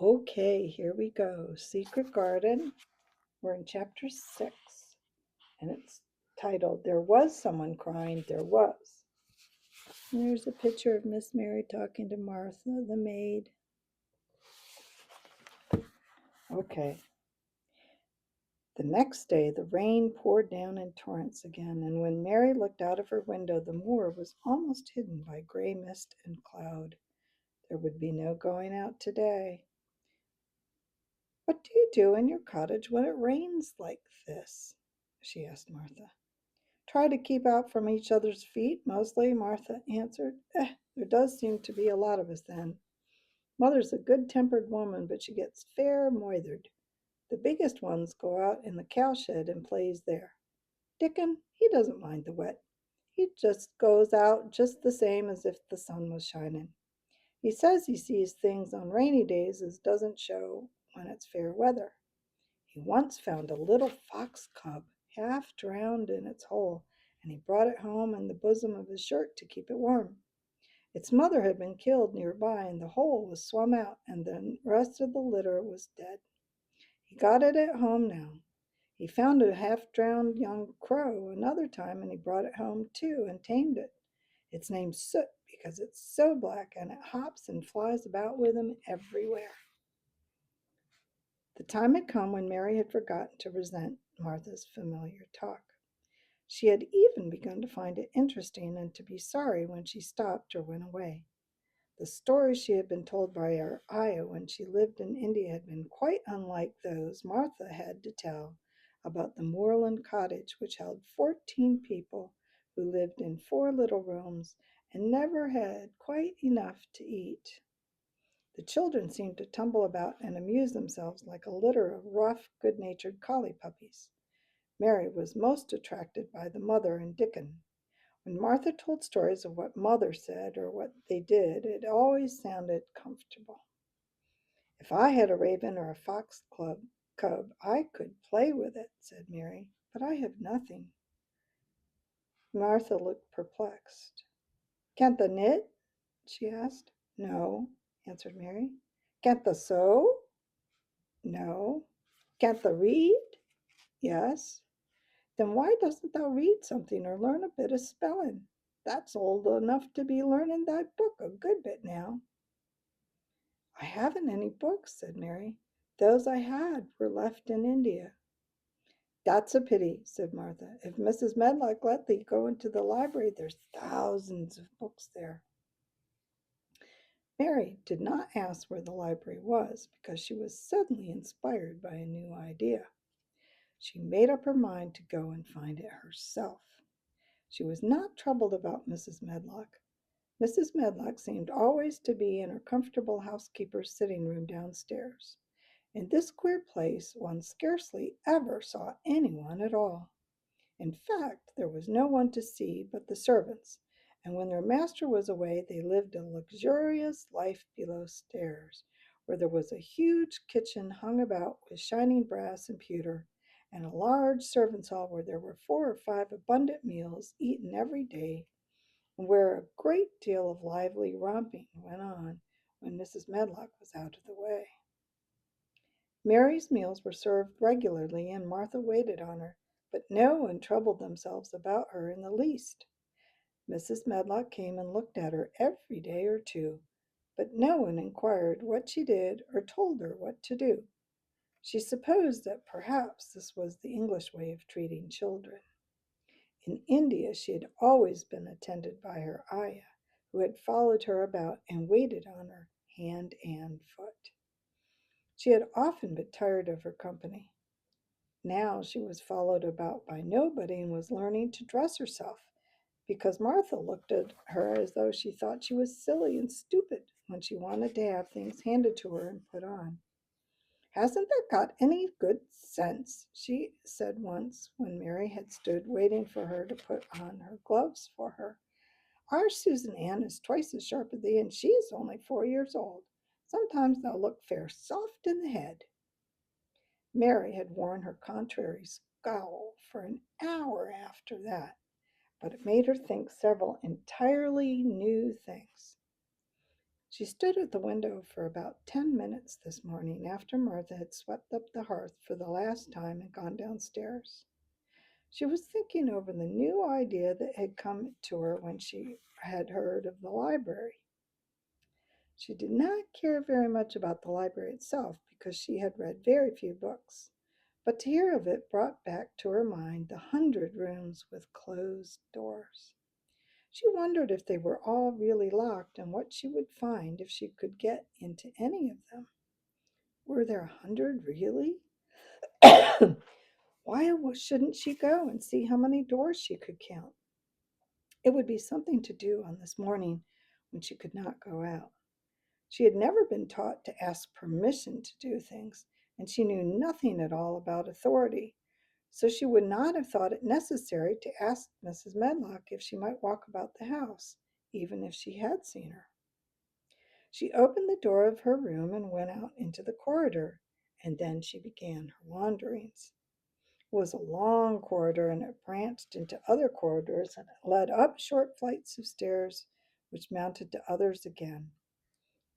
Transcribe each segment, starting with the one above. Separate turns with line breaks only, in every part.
Okay, here we go. Secret Garden. We're in chapter 6, and it's titled There Was Someone Crying, There Was. And there's a picture of Miss Mary talking to Martha, the maid. Okay. The next day, the rain poured down in torrents again, and when Mary looked out of her window, the moor was almost hidden by gray mist and cloud. There would be no going out today. What do you do in your cottage when it rains like this? She asked Martha. Try to keep out from each other's feet, mostly, Martha answered. There does seem to be a lot of us then. Mother's a good-tempered woman, but she gets fair moithered. The biggest ones go out in the cowshed and plays there. Dickon, he doesn't mind the wet. He just goes out just the same as if the sun was shining. He says he sees things on rainy days as doesn't show when it's fair weather. He once found a little fox cub half drowned in its hole, and he brought it home in the bosom of his shirt to keep it warm. Its mother had been killed near by, and the hole was swum out, and the rest of the litter was dead. He got it at home now. He found a half drowned young crow another time, and he brought it home too and tamed it. It's named Soot because it's so black, and it hops and flies about with him everywhere. The time had come when Mary had forgotten to resent Martha's familiar talk. She had even begun to find it interesting and to be sorry when she stopped or went away. The stories she had been told by her ayah when she lived in India had been quite unlike those Martha had to tell about the moorland cottage which held 14 people who lived in 4 little rooms and never had quite enough to eat. The children seemed to tumble about and amuse themselves like a litter of rough, good-natured collie puppies. Mary was most attracted by the mother and Dickon. When Martha told stories of what mother said or what they did, it always sounded comfortable. If I had a raven or a fox cub, I could play with it, said Mary, but I have nothing. Martha looked perplexed. Can't the knit? She asked. No, answered Mary. Can't the sew? No. Can't the read? Yes. Then why doesn't thou read something or learn a bit of spelling? That's old enough to be learning thy book a good bit now. I haven't any books, said Mary. Those I had were left in India. That's a pity, said Martha. If Mrs. Medlock let thee go into the library, there's thousands of books there. Mary did not ask where the library was because she was suddenly inspired by a new idea. She made up her mind to go and find it herself. She was not troubled about Mrs. Medlock. Mrs. Medlock seemed always to be in her comfortable housekeeper's sitting room downstairs. In this queer place one scarcely ever saw anyone at all. In fact, there was no one to see but the servants, and when their master was away, they lived a luxurious life below stairs, where there was a huge kitchen hung about with shining brass and pewter, and a large servants' hall where there were 4 or 5 abundant meals eaten every day, and where a great deal of lively romping went on when Mrs. Medlock was out of the way. Mary's meals were served regularly, and Martha waited on her, but no one troubled themselves about her in the least. Mrs. Medlock came and looked at her every day or two, but no one inquired what she did or told her what to do. She supposed that perhaps this was the English way of treating children. In India she had always been attended by her ayah, who had followed her about and waited on her hand and foot. She had often been tired of her company. Now she was followed about by nobody and was learning to dress herself, because Martha looked at her as though she thought she was silly and stupid when she wanted to have things handed to her and put on. Hasn't that got any good sense? She said once when Mary had stood waiting for her to put on her gloves for her. Our Susan Ann is twice as sharp as thee, and she is only 4 years old. Sometimes thou look fair soft in the head. Mary had worn her contrary scowl for an hour after that, but it made her think several entirely new things. She stood at the window for about 10 minutes this morning after Martha had swept up the hearth for the last time and gone downstairs. She was thinking over the new idea that had come to her when she had heard of the library. She did not care very much about the library itself because she had read very few books, but to hear of it brought back to her mind the 100 rooms with closed doors. She wondered if they were all really locked and what she would find if she could get into any of them. Were there 100 really? Why shouldn't she go and see how many doors she could count? It would be something to do on this morning when she could not go out. She had never been taught to ask permission to do things, and she knew nothing at all about authority, so she would not have thought it necessary to ask Mrs. Medlock if she might walk about the house, even if she had seen her. She opened the door of her room and went out into the corridor, and then she began her wanderings. It was a long corridor, and it branched into other corridors and it led up short flights of stairs which mounted to others again.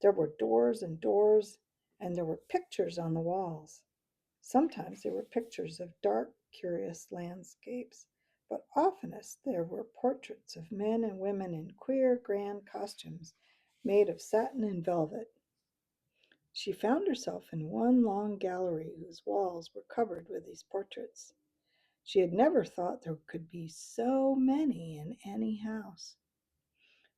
There were doors and doors, and there were pictures on the walls. Sometimes there were pictures of dark, curious landscapes, but oftenest there were portraits of men and women in queer, grand costumes made of satin and velvet. She found herself in one long gallery whose walls were covered with these portraits. She had never thought there could be so many in any house.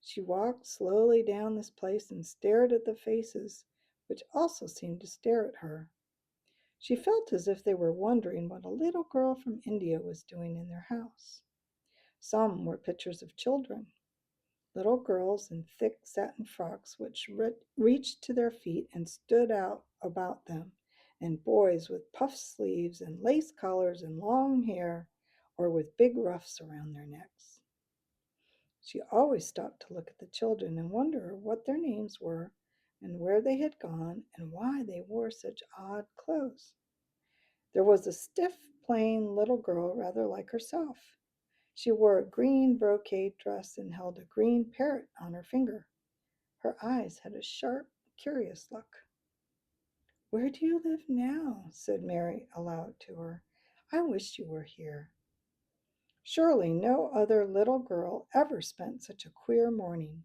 She walked slowly down this place and stared at the faces, which also seemed to stare at her. She felt as if they were wondering what a little girl from India was doing in their house. Some were pictures of children, little girls in thick satin frocks which reached to their feet and stood out about them, and boys with puffed sleeves and lace collars and long hair, or with big ruffs around their necks. She always stopped to look at the children and wonder what their names were and where they had gone and why they wore such odd clothes. There was a stiff, plain little girl rather like herself. She wore a green brocade dress and held a green parrot on her finger. Her eyes had a sharp, curious look. "Where do you live now?" said Mary aloud to her. "I wish you were here." Surely no other little girl ever spent such a queer morning.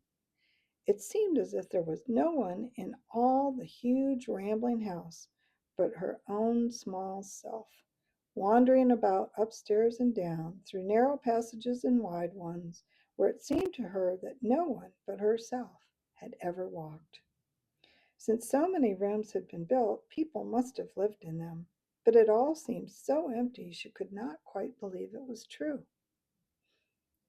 It seemed as if there was no one in all the huge rambling house but her own small self, wandering about upstairs and down, through narrow passages and wide ones, where it seemed to her that no one but herself had ever walked. Since so many rooms had been built, people must have lived in them, but it all seemed so empty she could not quite believe it was true.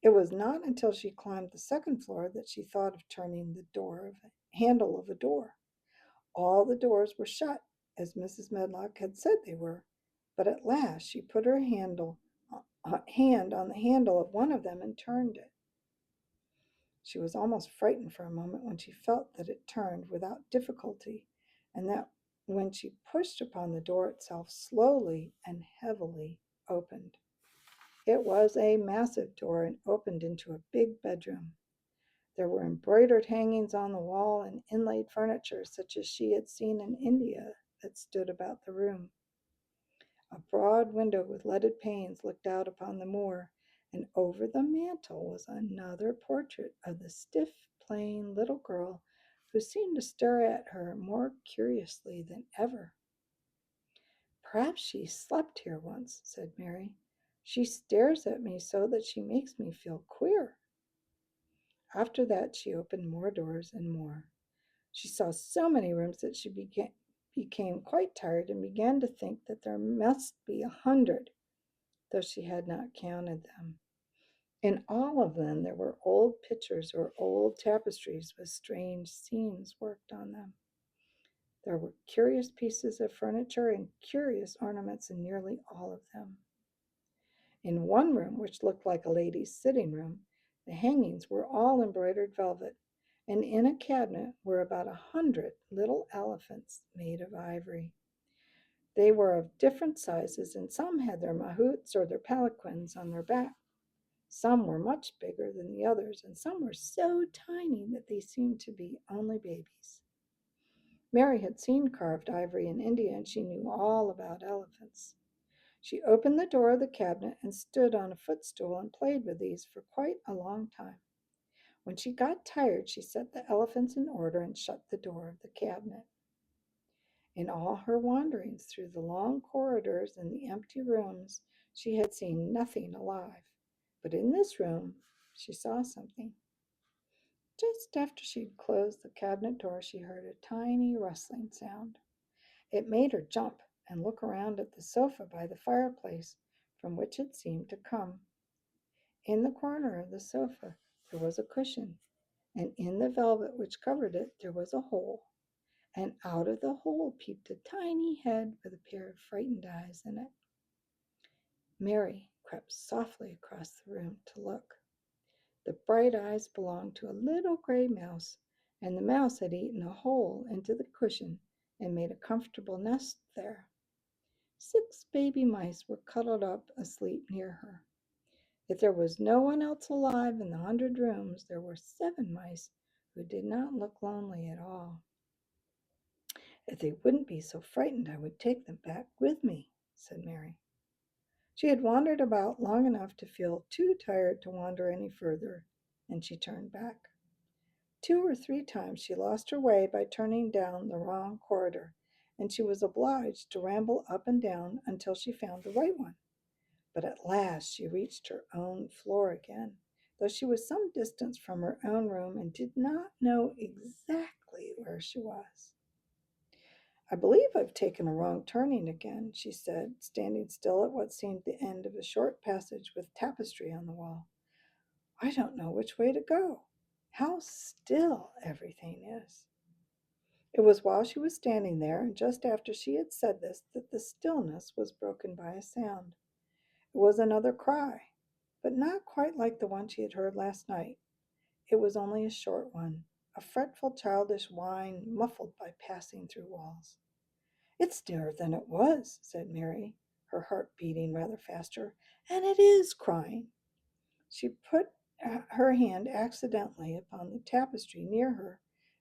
It was not until she climbed the second floor that she thought of turning the handle of a door. All the doors were shut, as Mrs. Medlock had said they were, but at last she put her hand on the handle of one of them and turned it. She was almost frightened for a moment when she felt that it turned without difficulty, and that when she pushed upon the door itself slowly and heavily opened. It was a massive door and opened into a big bedroom. There were embroidered hangings on the wall and inlaid furniture such as she had seen in India that stood about the room. A broad window with leaded panes looked out upon the moor, and over the mantel was another portrait of the stiff, plain little girl who seemed to stare at her more curiously than ever. "Perhaps she slept here once," said Mary. "She stares at me so that she makes me feel queer." After that she opened more doors and more. She saw so many rooms that she became quite tired and began to think that there must be 100, though she had not counted them. In all of them there were old pictures or old tapestries with strange scenes worked on them. There were curious pieces of furniture and curious ornaments in nearly all of them. In one room, which looked like a lady's sitting room, the hangings were all embroidered velvet, and in a cabinet were about 100 little elephants made of ivory. They were of different sizes, and some had their mahouts or their palanquins on their back. Some were much bigger than the others, and some were so tiny that they seemed to be only babies. Mary had seen carved ivory in India, and she knew all about elephants. She opened the door of the cabinet and stood on a footstool and played with these for quite a long time. When she got tired, she set the elephants in order and shut the door of the cabinet. In all her wanderings through the long corridors and the empty rooms, she had seen nothing alive. But in this room, she saw something. Just after she'd closed the cabinet door, she heard a tiny rustling sound. It made her jump and look around at the sofa by the fireplace from which it seemed to come. In the corner of the sofa, there was a cushion, and in the velvet which covered it, there was a hole. And out of the hole peeped a tiny head with a pair of frightened eyes in it. Mary crept softly across the room to look. The bright eyes belonged to a little gray mouse, and the mouse had eaten a hole into the cushion and made a comfortable nest there. 6 baby mice were cuddled up asleep near her. If there was no one else alive in the 100 rooms, there were 7 mice who did not look lonely at all. If they wouldn't be so frightened, I would take them back with me, said Mary. She had wandered about long enough to feel too tired to wander any further, and she turned back. 2 or 3 times she lost her way by turning down the wrong corridor, and she was obliged to ramble up and down until she found the right one. But at last she reached her own floor again, though she was some distance from her own room and did not know exactly where she was. I believe I've taken a wrong turning again, she said, standing still at what seemed the end of a short passage with tapestry on the wall. I don't know which way to go. How still everything is. It was while she was standing there, and just after she had said this, that the stillness was broken by a sound. It was another cry, but not quite like the one she had heard last night. It was only a short one, a fretful childish whine muffled by passing through walls. It's nearer than it was, said Mary, her heart beating rather faster, and it is crying. She put her hand accidentally upon the tapestry near her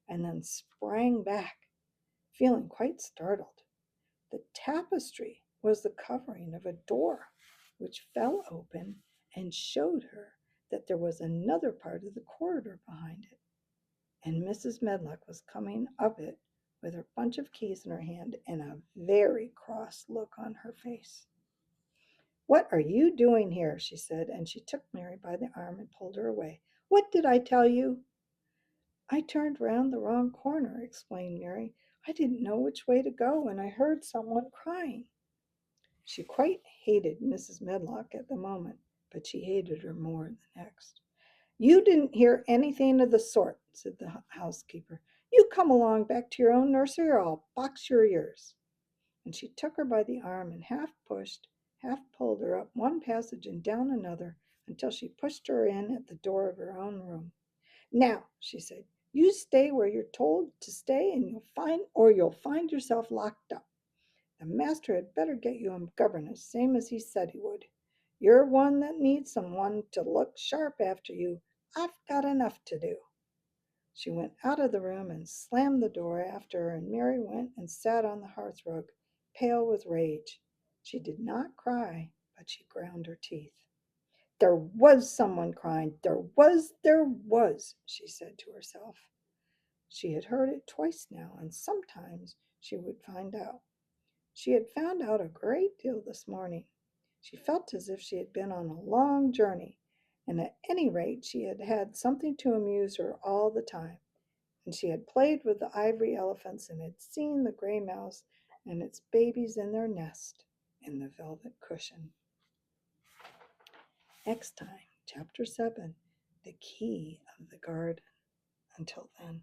and then sprang back, feeling quite startled. The tapestry was the covering of a door, which fell open and showed her that there was another part of the corridor behind it, and Mrs. Medlock was coming up it with her bunch of keys in her hand and a very cross look on her face. What are you doing here? She said, and she took Mary by the arm and pulled her away. What did I tell you? I turned round the wrong corner, explained Mary. I didn't know which way to go, and I heard someone crying. She quite hated Mrs. Medlock at the moment, but she hated her more the next. You didn't hear anything of the sort, said the housekeeper. You come along back to your own nursery, or I'll box your ears. And she took her by the arm and half pushed, half pulled her up one passage and down another until she pushed her in at the door of her own room. Now, she said, you stay where you're told to stay, and you'll find yourself locked up. The master had better get you a governess, same as he said he would. You're one that needs someone to look sharp after you. I've got enough to do. She went out of the room and slammed the door after her, and Mary went and sat on the hearthrug, pale with rage. She did not cry, but she ground her teeth. There was someone crying. There was, she said to herself. She had heard it twice now, and sometimes she would find out. She had found out a great deal this morning. She felt as if she had been on a long journey, and at any rate she had had something to amuse her all the time. And she had played with the ivory elephants and had seen the gray mouse and its babies in their nest in the velvet cushion. Next time, Chapter 7, The Key of the Garden. Until then.